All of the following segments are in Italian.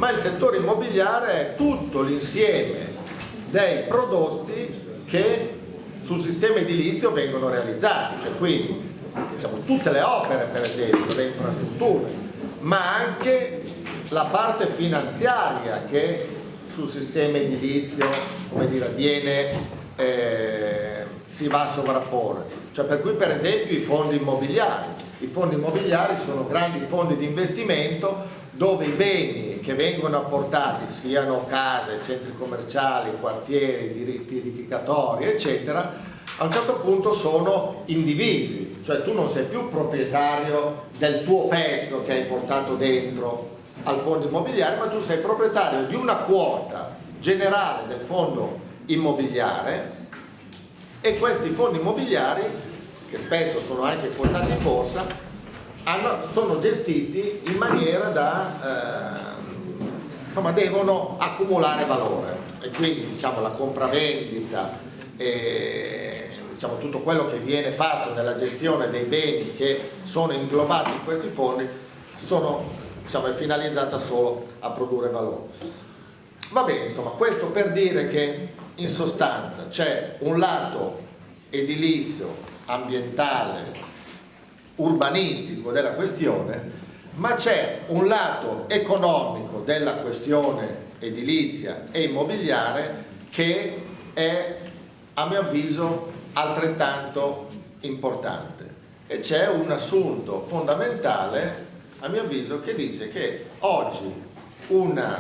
ma il settore immobiliare è tutto l'insieme dei prodotti che sul sistema edilizio vengono realizzati, cioè quindi diciamo, tutte le opere, per esempio, le infrastrutture, ma anche la parte finanziaria che sul sistema edilizio, come dire, si va a sovrapporre, cioè per cui per esempio i fondi immobiliari sono grandi fondi di investimento dove i beni che vengono apportati, siano case, centri commerciali, quartieri, diritti edificatori, eccetera, a un certo punto sono indivisi, cioè tu non sei più proprietario del tuo pezzo che hai portato dentro al fondo immobiliare, ma tu sei proprietario di una quota generale del fondo immobiliare, e questi fondi immobiliari, che spesso sono anche quotati in borsa, sono gestiti in maniera da insomma, devono accumulare valore, e quindi diciamo la compravendita e diciamo, tutto quello che viene fatto nella gestione dei beni che sono inglobati in questi fondi diciamo, è finalizzata solo a produrre valore. Va bene, insomma, questo per dire che in sostanza c'è un lato edilizio, ambientale, urbanistico della questione, ma c'è un lato economico della questione edilizia e immobiliare che è, a mio avviso, altrettanto importante, e c'è un assunto fondamentale, a mio avviso, che dice che oggi un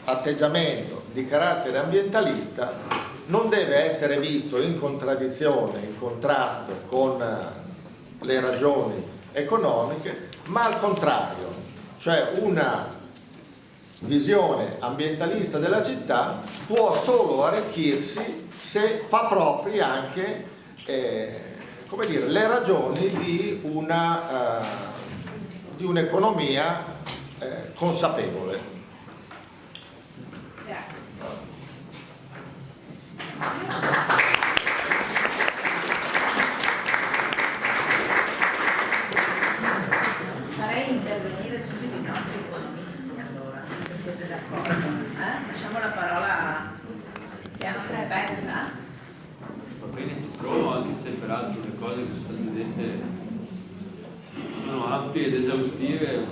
atteggiamento di carattere ambientalista non deve essere visto in contraddizione, in contrasto con le ragioni economiche, ma al contrario, cioè una visione ambientalista della città può solo arricchirsi se fa propri anche come dire, le ragioni di un'economia consapevole. Farei intervenire subito i nostri economisti, allora, se siete d'accordo. Lasciamo la parola a Tiziano Tempesta. Va bene, ci provo, anche se peraltro le cose che sono state dette sono ampie ed esaustive.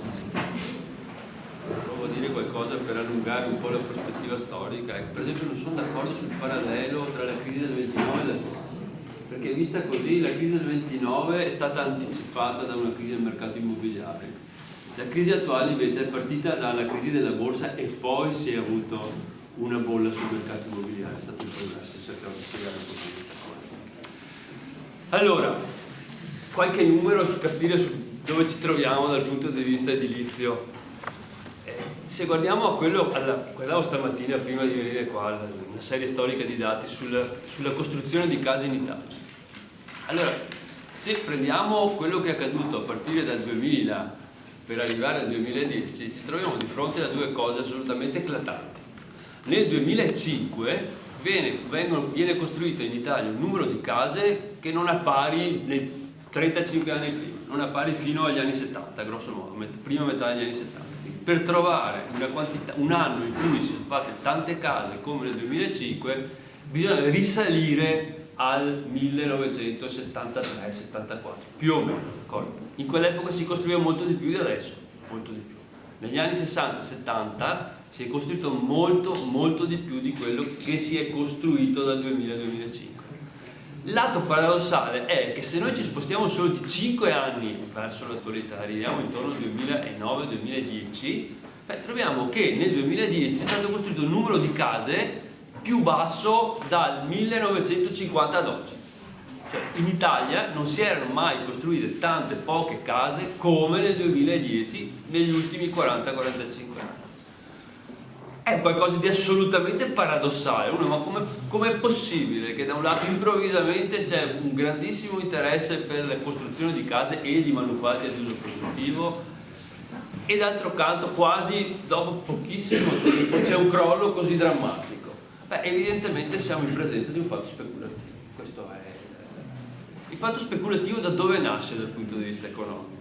Provo a dire qualcosa per allungare un po' la prospettiva storica. Per esempio non sono d'accordo sul parallelo tra la crisi del 29 e la perché vista così la crisi del 29 è stata anticipata da una crisi del mercato immobiliare. La crisi attuale invece è partita dalla crisi della borsa e poi si è avuto una bolla sul mercato immobiliare, è stato il progresso, cercherò di spiegare un po' questa cosa. Allora, qualche numero su capire dove ci troviamo dal punto di vista edilizio. Se guardiamo a guardavo stamattina prima di venire qua una serie storica di dati sulla costruzione di case in Italia. Allora, se prendiamo quello che è accaduto a partire dal 2000 per arrivare al 2010, ci troviamo di fronte a due cose assolutamente eclatanti. Nel 2005 viene costruito in Italia un numero di case che non ha pari nei 35 anni prima, non ha pari fino agli anni 70, grosso modo, prima metà degli anni 70. Per trovare un anno in cui si sono fatte tante case come nel 2005 bisogna risalire al 1973-74, più o meno, d'accordo? In quell'epoca si costruiva molto di più di adesso, molto di più. Negli anni 60-70 si è costruito molto di più di quello che si è costruito dal 2000-2005. Il lato paradossale è che se noi ci spostiamo solo di 5 anni verso l'attualità, arriviamo intorno al 2009-2010, troviamo che nel 2010 è stato costruito un numero di case più basso dal 1950 ad oggi. Cioè in Italia non si erano mai costruite tante poche case come nel 2010 negli ultimi 40-45 anni. È qualcosa di assolutamente paradossale. Ma come è possibile che da un lato improvvisamente c'è un grandissimo interesse per la costruzione di case e di manufatti ad uso produttivo e d'altro canto quasi dopo pochissimo tempo c'è un crollo così drammatico? Evidentemente siamo in presenza di un fatto speculativo. Questo è il fatto speculativo. Da dove nasce dal punto di vista economico?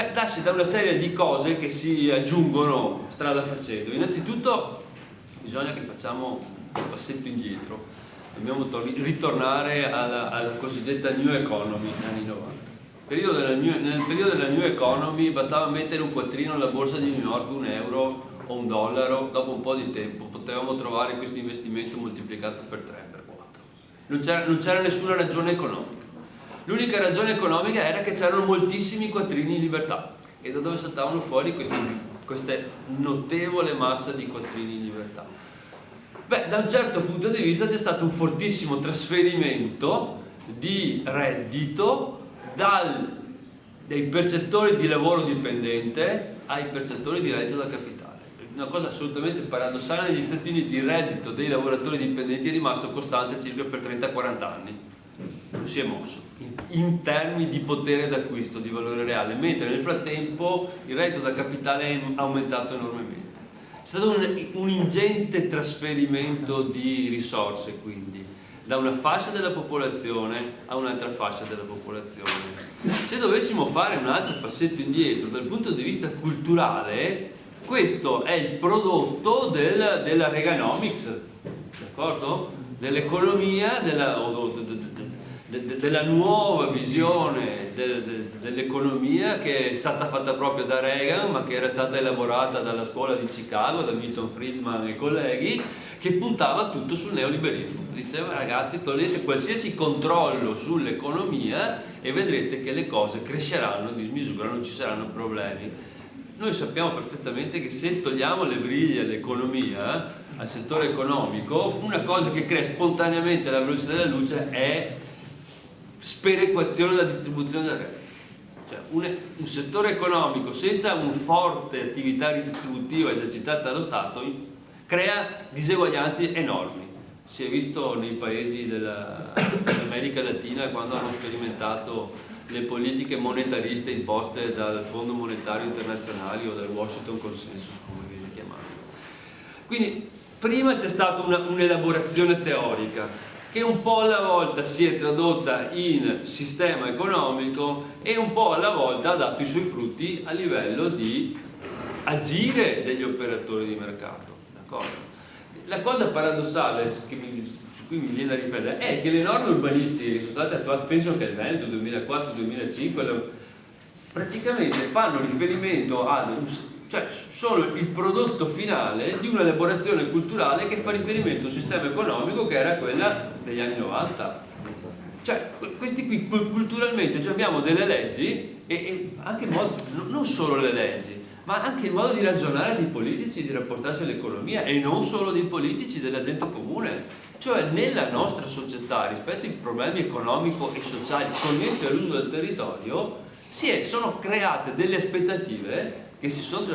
Beh, nasce da una serie di cose che si aggiungono strada facendo. Innanzitutto bisogna che facciamo un passetto indietro, dobbiamo ritornare alla cosiddetta New Economy anni 90. Nel periodo della New Economy bastava mettere un quattrino alla borsa di New York, €1 o $1, dopo un po' di tempo potevamo trovare questo investimento moltiplicato per 3, per 4. Non c'era nessuna ragione economica. L'unica ragione economica era che c'erano moltissimi quattrini in libertà. E da dove saltavano fuori questa notevole massa di quattrini in libertà? Beh, da un certo punto di vista c'è stato un fortissimo trasferimento di reddito dai percettori di lavoro dipendente ai percettori di reddito da capitale. Una cosa assolutamente paradossale: negli Stati Uniti il reddito dei lavoratori dipendenti è rimasto costante circa per 30-40 anni, non si è mosso in termini di potere d'acquisto, di valore reale, mentre nel frattempo il reddito da capitale è aumentato enormemente. C'è stato un ingente trasferimento di risorse, quindi, da una fascia della popolazione a un'altra fascia della popolazione. Se dovessimo fare un altro passetto indietro dal punto di vista culturale, questo è il prodotto della Reaganomics, d'accordo? Dell'economia, della nuova visione dell'economia che è stata fatta proprio da Reagan, ma che era stata elaborata dalla scuola di Chicago, da Milton Friedman e colleghi, che puntava tutto sul neoliberismo. Diceva: ragazzi, togliete qualsiasi controllo sull'economia e vedrete che le cose cresceranno a dismisura, non ci saranno problemi. Noi sappiamo perfettamente che se togliamo le briglie all'economia, al settore economico, una cosa che crea spontaneamente alla velocità della luce è sperequazione della distribuzione del reddito. Cioè un settore economico senza una forte attività ridistributiva esercitata dallo Stato crea diseguaglianze enormi. Si è visto nei paesi dell'America Latina, quando hanno sperimentato le politiche monetariste imposte dal Fondo Monetario Internazionale o dal Washington Consensus, come viene chiamato. Quindi prima c'è stata un'elaborazione teorica che un po' alla volta si è tradotta in sistema economico e un po' alla volta ha dato i suoi frutti a livello di agire degli operatori di mercato, d'accordo? La cosa paradossale su cui mi viene da riflettere è che le norme urbanistiche che sono state attuate, penso che il Veneto 2004-2005, praticamente fanno riferimento cioè sono il prodotto finale di un'elaborazione culturale che fa riferimento a un sistema economico che era quella degli anni 90. Cioè questi qui culturalmente, cioè abbiamo delle leggi e anche il modo, non solo le leggi, ma anche il modo di ragionare dei politici, di rapportarsi all'economia, e non solo dei politici, della gente comune. Cioè nella nostra società, rispetto ai problemi economico e sociali connessi all'uso del territorio, sono create delle aspettative che si sono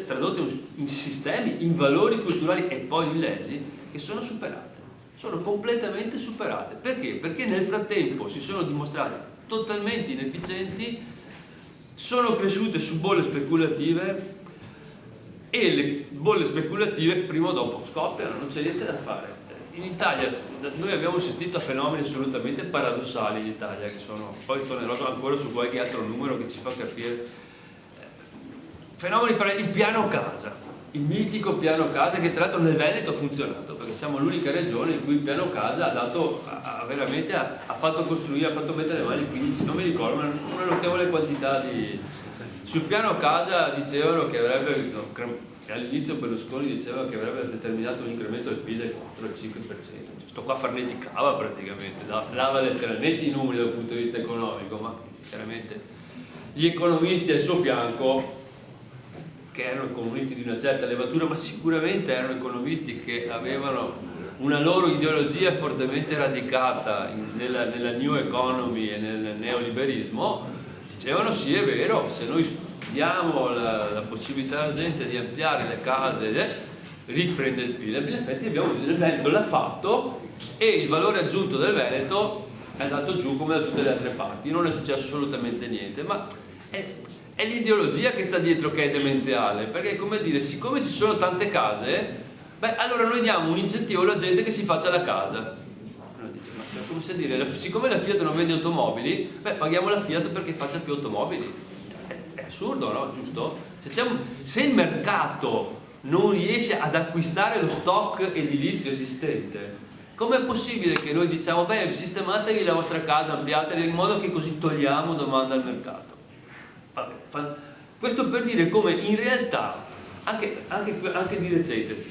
tradotte in sistemi, in valori culturali e poi in leggi che sono superate, sono completamente superate. Perché? Perché nel frattempo si sono dimostrate totalmente inefficienti, sono cresciute su bolle speculative e le bolle speculative prima o dopo scoppiano, non c'è niente da fare. In Italia noi abbiamo assistito a fenomeni assolutamente paradossali in Italia, che sono, poi tornerò ancora su qualche altro numero che ci fa capire. Fenomeni il piano casa, il mitico piano casa, che tra l'altro nel Veneto ha funzionato, perché siamo l'unica regione in cui il piano casa ha fatto costruire, ha fatto mettere le mani 15, non mi ricordo, ma una notevole quantità di... Sul piano casa dicevano che avrebbe, all'inizio Berlusconi diceva che avrebbe determinato un incremento del PIL del 4 al 5%. Sto qua farneticava praticamente, dava letteralmente i numeri dal punto di vista economico, ma chiaramente gli economisti al suo fianco, che erano economisti di una certa levatura, ma sicuramente erano economisti che avevano una loro ideologia fortemente radicata nella New Economy e nel neoliberismo, dicevano: sì, è vero, se noi diamo la possibilità alla gente di ampliare le case, riprende il PIL. In effetti il Veneto l'ha fatto e il valore aggiunto del Veneto è andato giù come da tutte le altre parti, non è successo assolutamente niente, ma è l'ideologia che sta dietro che è demenziale, perché, come dire, siccome ci sono tante case, allora noi diamo un incentivo alla gente che si faccia la casa. Uno dice: ma come si dire, siccome la Fiat non vende automobili, paghiamo la Fiat perché faccia più automobili. assurdo, no? Giusto? Se il mercato non riesce ad acquistare lo stock edilizio esistente, com'è possibile che noi diciamo beh, sistematevi la vostra casa, ampliatela in modo che così togliamo domanda al mercato? Questo per dire come in realtà anche di recente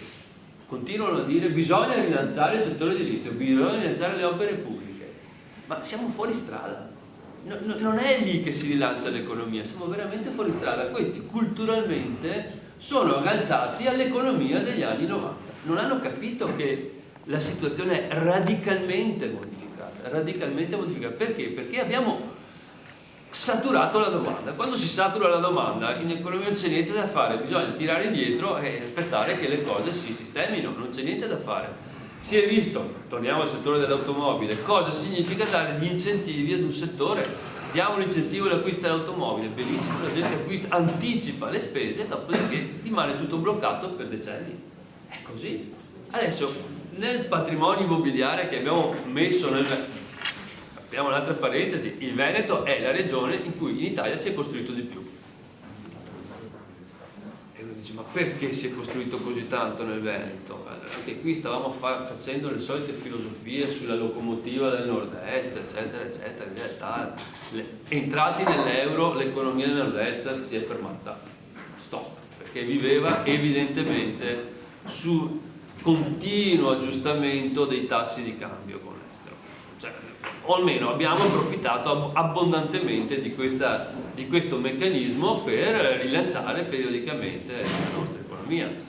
continuano a dire bisogna rilanciare il settore edilizio, bisogna rilanciare le opere pubbliche, ma siamo fuori strada. Non è lì che si rilancia l'economia, siamo veramente fuori strada. Questi culturalmente sono agganciati all'economia degli anni 90, non hanno capito che la situazione è radicalmente modificata. Perché? Perché abbiamo saturato la domanda. Quando si satura la domanda in economia non c'è niente da fare, bisogna tirare indietro e aspettare che le cose si sistemino, non c'è niente da fare. Si è visto, torniamo al settore dell'automobile, cosa significa dare gli incentivi ad un settore. Diamo l'incentivo all'acquisto dell'automobile, benissimo, la gente acquista, anticipa le spese, dopodiché rimane tutto bloccato per decenni. È così. Adesso nel patrimonio immobiliare che abbiamo messo apriamo un'altra parentesi, il Veneto è la regione in cui in Italia si è costruito di più. E uno dice, ma perché si è costruito così tanto nel Veneto? Anche qui stavamo facendo le solite filosofie sulla locomotiva del nord-est, eccetera, eccetera. In realtà, entrati nell'euro, l'economia del nord-est si è fermata. Stop, perché viveva evidentemente su continuo aggiustamento dei tassi di cambio con l'estero, cioè, o almeno abbiamo approfittato abbondantemente di questo meccanismo per rilanciare periodicamente la nostra economia.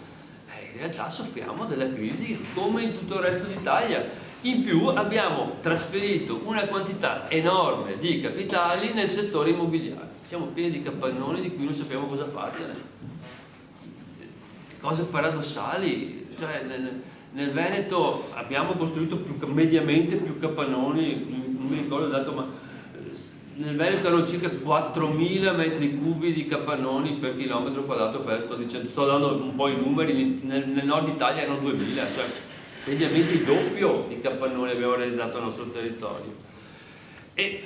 In realtà soffriamo della crisi come in tutto il resto d'Italia. In più abbiamo trasferito una quantità enorme di capitali nel settore immobiliare, siamo pieni di capannoni di cui non sappiamo cosa farne. Cose paradossali, cioè nel Veneto abbiamo costruito mediamente più capannoni, non mi ricordo il dato, ma nel Veneto erano circa 4.000 metri cubi di capannoni per chilometro quadrato, sto dando un po' i numeri, nel nord Italia erano 2.000, cioè mediamente il doppio di capannoni abbiamo realizzato nel nostro territorio. E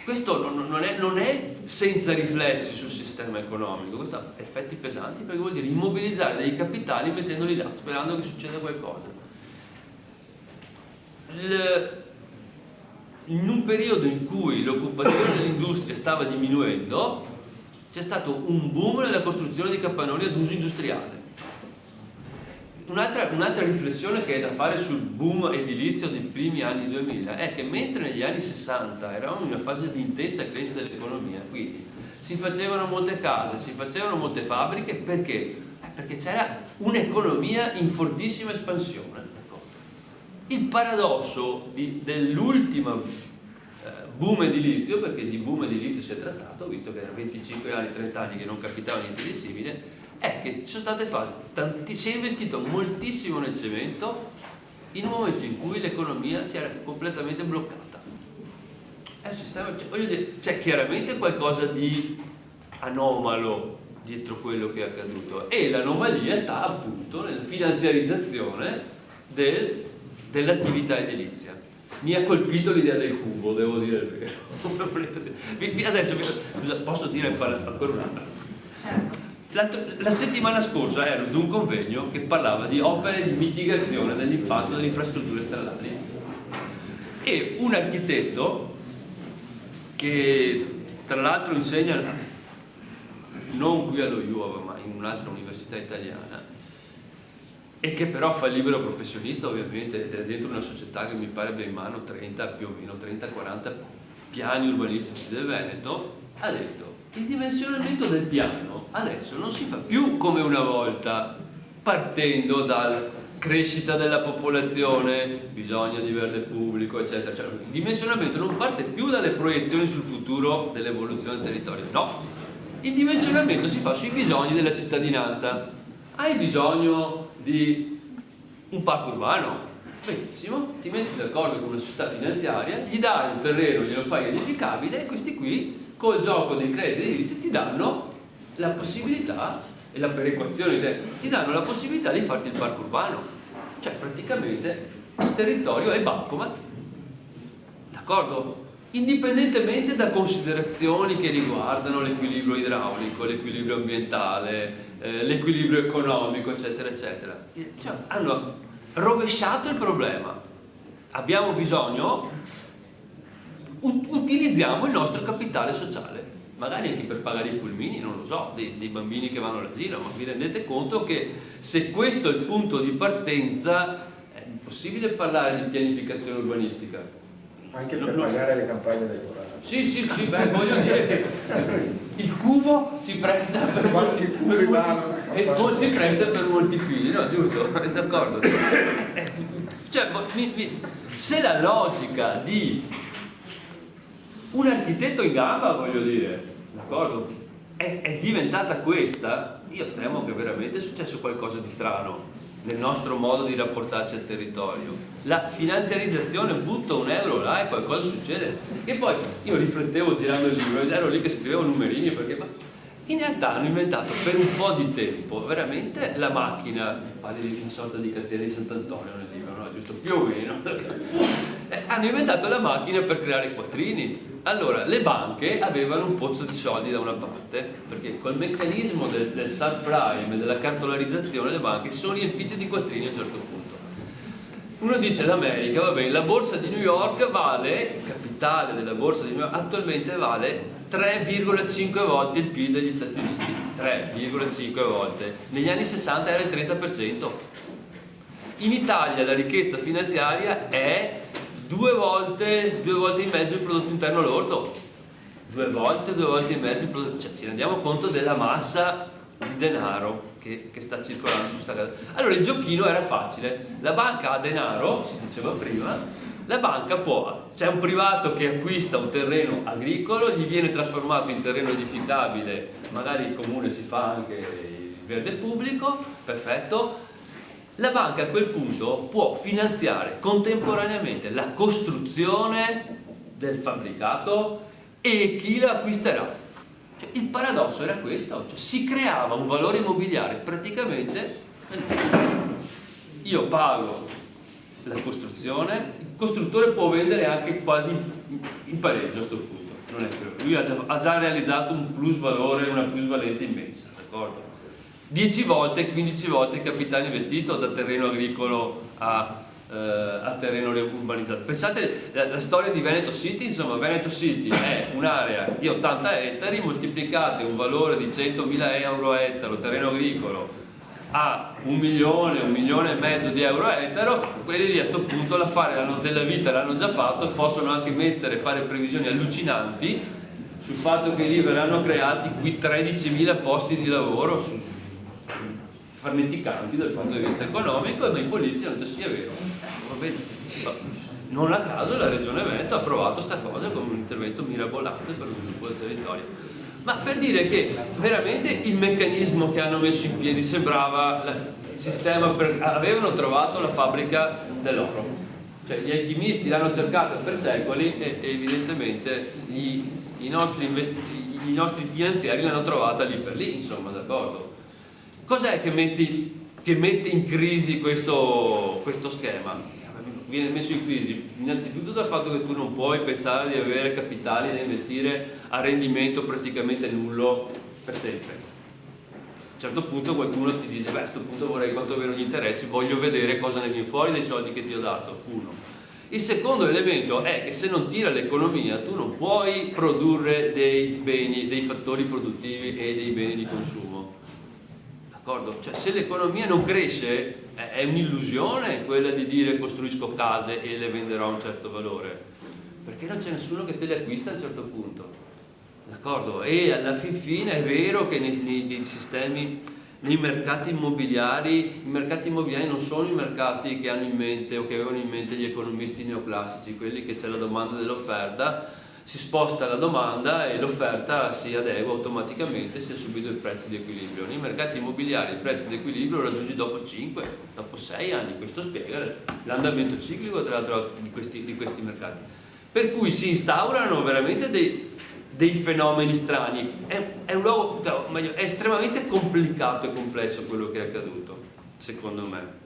questo non è senza riflessi sul sistema economico, questo ha effetti pesanti, perché vuol dire immobilizzare dei capitali mettendoli là, sperando che succeda qualcosa. In un periodo in cui l'occupazione dell'industria stava diminuendo, c'è stato un boom nella costruzione di capannoni ad uso industriale. Un'altra riflessione che è da fare sul boom edilizio dei primi anni 2000 è che mentre negli anni 60 eravamo in una fase di intensa crescita dell'economia, quindi si facevano molte case, si facevano molte fabbriche, perché? Perché c'era un'economia in fortissima espansione. Il paradosso dell'ultimo boom edilizio, perché di boom edilizio si è trattato, visto che erano 25 anni, 30 anni che non capitava niente di simile, è che ci sono state fasi, si è investito moltissimo nel cemento in un momento in cui l'economia si era completamente bloccata. È un sistema, voglio dire, c'è chiaramente qualcosa di anomalo dietro quello che è accaduto, e l'anomalia sta appunto nella finanziarizzazione dell'attività edilizia. Mi ha colpito l'idea del cubo, devo dire il vero. Adesso posso dire ancora un'altra. La settimana scorsa ero ad un convegno che parlava di opere di mitigazione dell'impatto delle infrastrutture stradali, e un architetto che tra l'altro insegna non qui allo IUAV ma in un'altra università italiana, e che però fa il libero professionista, ovviamente è dentro una società che mi pare abbia in mano 30-40 piani urbanistici del Veneto, ha detto: il dimensionamento del piano adesso non si fa più come una volta, partendo dalla crescita della popolazione, bisogno di verde pubblico, eccetera. Cioè, il dimensionamento non parte più dalle proiezioni sul futuro dell'evoluzione del territorio, no. Il dimensionamento si fa sui bisogni della cittadinanza. Hai bisogno di un parco urbano? Benissimo, ti metti d'accordo con una società finanziaria, gli dai un terreno, glielo fai edificabile, e questi qui col gioco dei crediti edilizi ti danno la possibilità, e la perequazione ti danno la possibilità di farti il parco urbano. Cioè praticamente il territorio è bancomat, d'accordo? indipendentemente da considerazioni che riguardano l'equilibrio idraulico, l'equilibrio ambientale, l'equilibrio economico, eccetera, eccetera. Cioè, hanno rovesciato il problema. Abbiamo bisogno, utilizziamo il nostro capitale sociale, magari anche per pagare i pulmini, non lo so, dei bambini che vanno all'asilo, ma vi rendete conto che se questo è il punto di partenza è impossibile parlare di pianificazione urbanistica. Anche per pagare le campagne elettorali. Sì, beh, voglio dire che il cubo si presta per molti figli, no, giusto? D'accordo. Cioè, se la logica di un architetto in gamba, voglio dire, d'accordo, è diventata questa, io temo che veramente è successo qualcosa di strano nel nostro modo di rapportarci al territorio. La finanziarizzazione, butto €1 là e qualcosa succede. E poi io riflettevo girando il libro ed ero lì che scrivevo numerini, perché in realtà hanno inventato per un po' di tempo veramente la macchina, parli di una sorta di catena di Sant'Antonio nel libro, no? Giusto, più o meno. Hanno inventato la macchina per creare i quattrini. Allora, le banche avevano un pozzo di soldi da una parte, perché col meccanismo del subprime e della cartolarizzazione le banche si sono riempite di quattrini a un certo punto. Uno dice l'America, va bene, la borsa di New York vale, il capitale della borsa di New York attualmente vale 3,5 volte il PIL degli Stati Uniti, 3,5 volte. Negli anni 60 era il 30%. In Italia la ricchezza finanziaria è due volte e mezzo il prodotto interno lordo, due volte e mezzo il prodotto, cioè ci rendiamo conto della massa di denaro che sta circolando su questa casa. Allora il giochino era facile, la banca ha denaro, si diceva prima, la banca c'è un privato che acquista un terreno agricolo, gli viene trasformato in terreno edificabile, magari il comune si fa anche il verde pubblico, perfetto. La banca a quel punto può finanziare contemporaneamente la costruzione del fabbricato e chi la acquisterà. Cioè, il paradosso era questo, cioè, si creava un valore immobiliare praticamente, io pago la costruzione, il costruttore può vendere anche quasi in pareggio a questo punto, non è vero. Lui ha già realizzato un plus valore, una plusvalenza immensa, d'accordo? 10 volte, 15 volte il capitale investito da terreno agricolo a terreno urbanizzato. Pensate la storia di Veneto City, insomma Veneto City è un'area di 80 ettari, moltiplicate un valore di 100.000 euro a ettaro, terreno agricolo, a 1 milione e mezzo di euro a ettaro, quelli lì a questo punto l'affare della vita l'hanno già fatto e possono anche fare previsioni allucinanti sul fatto che lì verranno creati qui 13.000 posti di lavoro, farneticanti dal punto di vista economico, e i politici hanno detto sì, è vero, va bene. Non a caso la Regione Veneto ha approvato questa cosa come un intervento mirabolante per lo sviluppo del territorio. Ma per dire che veramente il meccanismo che hanno messo in piedi sembrava il sistema avevano trovato la fabbrica dell'oro, cioè gli alchimisti l'hanno cercata per secoli e evidentemente i nostri finanziari l'hanno trovata lì per lì, insomma, d'accordo. Cos'è che mette in crisi questo schema? Viene messo in crisi innanzitutto dal fatto che tu non puoi pensare di avere capitali da investire a rendimento praticamente nullo per sempre. A un certo punto qualcuno ti dice, beh, a questo punto vorrei quanto meno gli interessi, voglio vedere cosa ne viene fuori dai soldi che ti ho dato. Uno. Il secondo elemento è che se non tira l'economia tu non puoi produrre dei beni, dei fattori produttivi e dei beni di consumo. D'accordo? Cioè, se l'economia non cresce è un'illusione quella di dire costruisco case e le venderò a un certo valore, perché non c'è nessuno che te le acquista a un certo punto, d'accordo? E alla fine è vero che nei sistemi, nei mercati immobiliari, i mercati immobiliari non sono i mercati che hanno in mente o che avevano in mente gli economisti neoclassici, quelli che c'è la domanda dell'offerta, si sposta la domanda e l'offerta si adegua automaticamente, si è subito il prezzo di equilibrio. Nei mercati immobiliari il prezzo di equilibrio lo raggiungi dopo 5, dopo 6 anni, questo spiega l'andamento ciclico tra l'altro di questi mercati. Per cui si instaurano veramente dei fenomeni strani, è estremamente complicato e complesso quello che è accaduto, secondo me.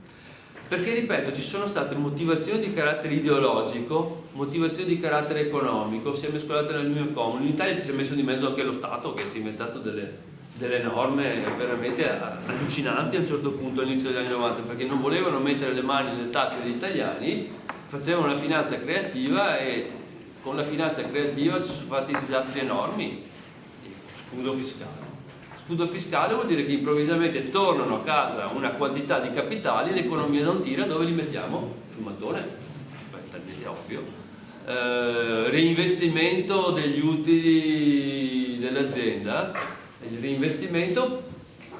Perché, ripeto, ci sono state motivazioni di carattere ideologico, motivazioni di carattere economico, si è mescolata nel mio comune. In Italia ci si è messo di mezzo anche lo Stato, che si è inventato delle norme veramente allucinanti a un certo punto all'inizio degli anni 90, perché non volevano mettere le mani nelle tasche degli italiani, facevano la finanza creativa e con la finanza creativa si sono fatti disastri enormi. Scudo fiscale. Scudo fiscale vuol dire che improvvisamente tornano a casa una quantità di capitali, l'economia non tira, dove li mettiamo? Sul mattone, è talmente ovvio. Reinvestimento degli utili dell'azienda, il reinvestimento,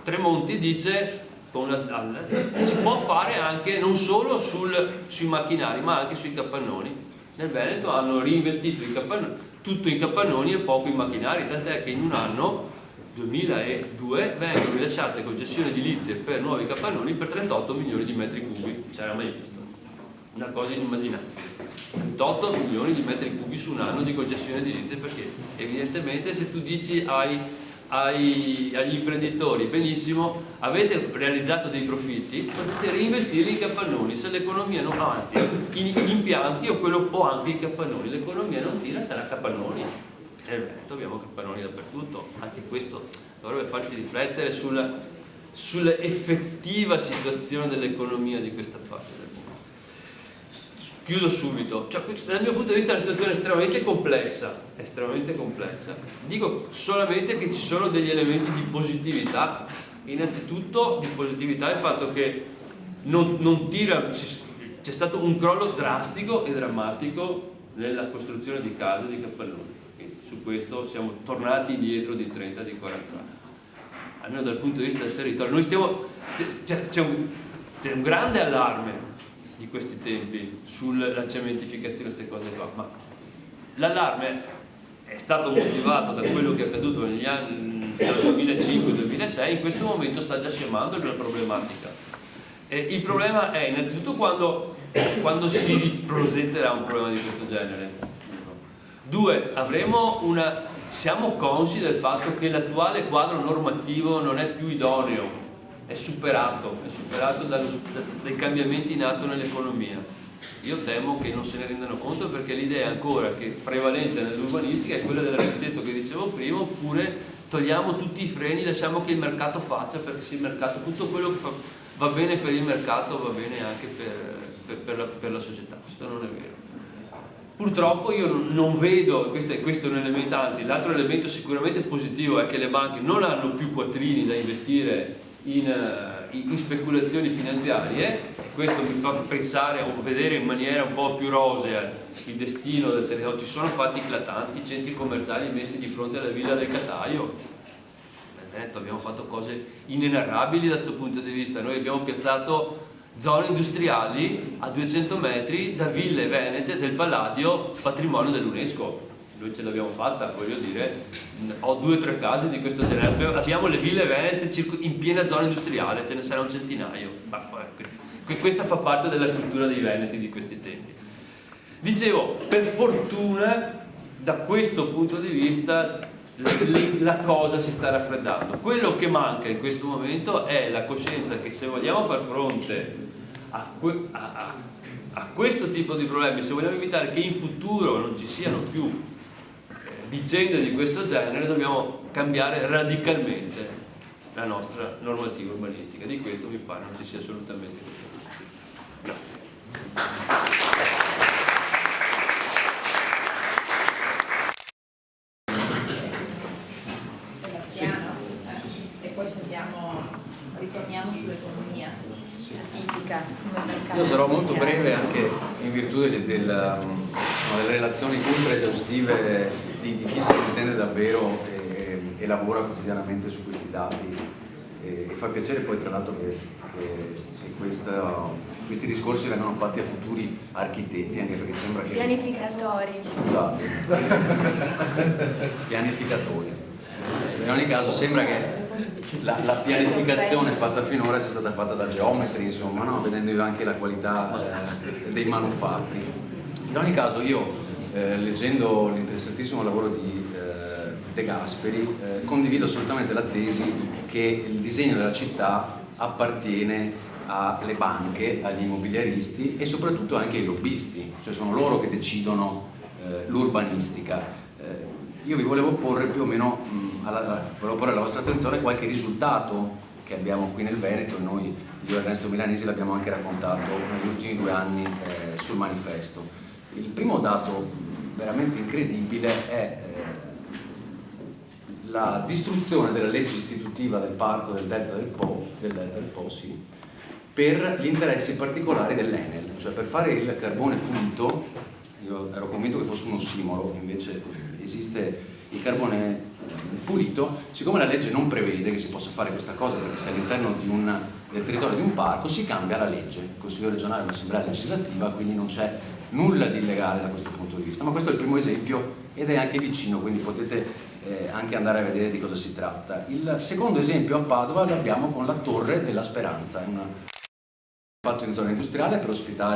Tremonti dice si può fare anche non solo sui macchinari ma anche sui capannoni. Nel Veneto hanno reinvestito tutto in capannoni e poco in macchinari, tant'è che in un anno 2002 vengono rilasciate concessioni edilizie per nuovi capannoni per 38 milioni di metri cubi, non si era mai visto, una cosa inimmaginabile. 38 milioni di metri cubi su un anno di concessioni edilizie, perché evidentemente se tu dici agli imprenditori benissimo, avete realizzato dei profitti, potete reinvestirli in capannoni, se l'economia non, anzi in impianti o anche in capannoni, l'economia non tira, sarà capannoni. Nel Veneto abbiamo capannoni dappertutto, anche questo dovrebbe farci riflettere sull'effettiva situazione dell'economia di questa parte del mondo. Chiudo subito, dal mio punto di vista è una situazione estremamente complessa. Dico solamente che ci sono degli elementi di positività. Innanzitutto di positività il fatto che non tira, c'è stato un crollo drastico e drammatico nella costruzione di case di capannoni. Su questo siamo tornati indietro di 30, di 40 anni, almeno dal punto di vista del territorio. C'è un grande allarme di questi tempi sulla cementificazione, queste cose qua, ma l'allarme è stato motivato da quello che è accaduto negli anni dal 2005-2006, in questo momento sta già scemando la problematica. Il problema è innanzitutto quando si ripresenterà un problema di questo genere. 2, siamo consci del fatto che l'attuale quadro normativo non è più idoneo, è superato dai cambiamenti in atto nell'economia. Io temo che non se ne rendano conto, perché l'idea ancora che prevalente nell'urbanistica è quella dell'architetto che dicevo prima, oppure togliamo tutti i freni, lasciamo che il mercato faccia, perché se il mercato, tutto quello che va bene per il mercato va bene anche per la società. Questo non è vero. Purtroppo io non vedo, questo è un elemento, anzi l'altro elemento sicuramente positivo è che le banche non hanno più quattrini da investire in speculazioni finanziarie, e questo mi fa pensare o vedere in maniera un po' più rosea il destino del territorio. Ci sono fatti eclatanti, centri commerciali messi di fronte alla Villa del Cataio. Abbiamo fatto cose inenarrabili da questo punto di vista. Noi abbiamo piazzato zone industriali a 200 metri da ville venete del Palladio, patrimonio dell'UNESCO. Noi ce l'abbiamo fatta, voglio dire, ho 2 o 3 casi di questo genere. Abbiamo le ville venete in piena zona industriale, ce ne sarà un centinaio. Questa fa parte della cultura dei veneti di questi tempi. Dicevo, per fortuna da questo punto di vista la cosa si sta raffreddando. Quello che manca in questo momento è la coscienza che se vogliamo far fronte a questo tipo di problemi, se vogliamo evitare che in futuro non ci siano più vicende di questo genere, dobbiamo cambiare radicalmente la nostra normativa urbanistica. Di questo mi pare non ci sia assolutamente nessuno. Grazie. Ritorniamo sull'economia tipica. Io sarò molto breve, anche in virtù delle relazioni ultra esaustive di chi se ne intende davvero e lavora quotidianamente su questi dati, e fa piacere poi tra l'altro che questi discorsi vengano fatti a futuri architetti, anche perché sembra che... Pianificatori. Scusate. Pianificatori. In ogni caso sembra che la pianificazione fatta finora sia stata fatta da geometri, insomma, no? Vedendo anche la qualità dei manufatti. In ogni caso io, leggendo l'interessantissimo lavoro di De Gasperi, condivido assolutamente la tesi che il disegno della città appartiene alle banche, agli immobiliaristi e soprattutto anche ai lobbisti, cioè sono loro che decidono l'urbanistica. Io vi volevo porre più o meno, volevo porre alla vostra attenzione qualche risultato che abbiamo qui nel Veneto, e noi, io e Ernesto Milanesi, l'abbiamo anche raccontato negli ultimi 2 anni sul manifesto. Il primo dato veramente incredibile è la distruzione della legge istitutiva del parco del Delta del Po, sì, per gli interessi particolari dell'Enel, cioè per fare il carbone pulito. Io ero convinto che fosse un ossimoro, invece esiste il carbone pulito. Siccome la legge non prevede che si possa fare questa cosa, perché se all'interno del territorio di un parco, si cambia la legge. Il Consiglio regionale è un'assemblea legislativa, quindi non c'è nulla di illegale da questo punto di vista. Ma questo è il primo esempio ed è anche vicino, quindi potete anche andare a vedere di cosa si tratta. Il secondo esempio a Padova l'abbiamo con la Torre della Speranza, fatto in zona industriale per ospitare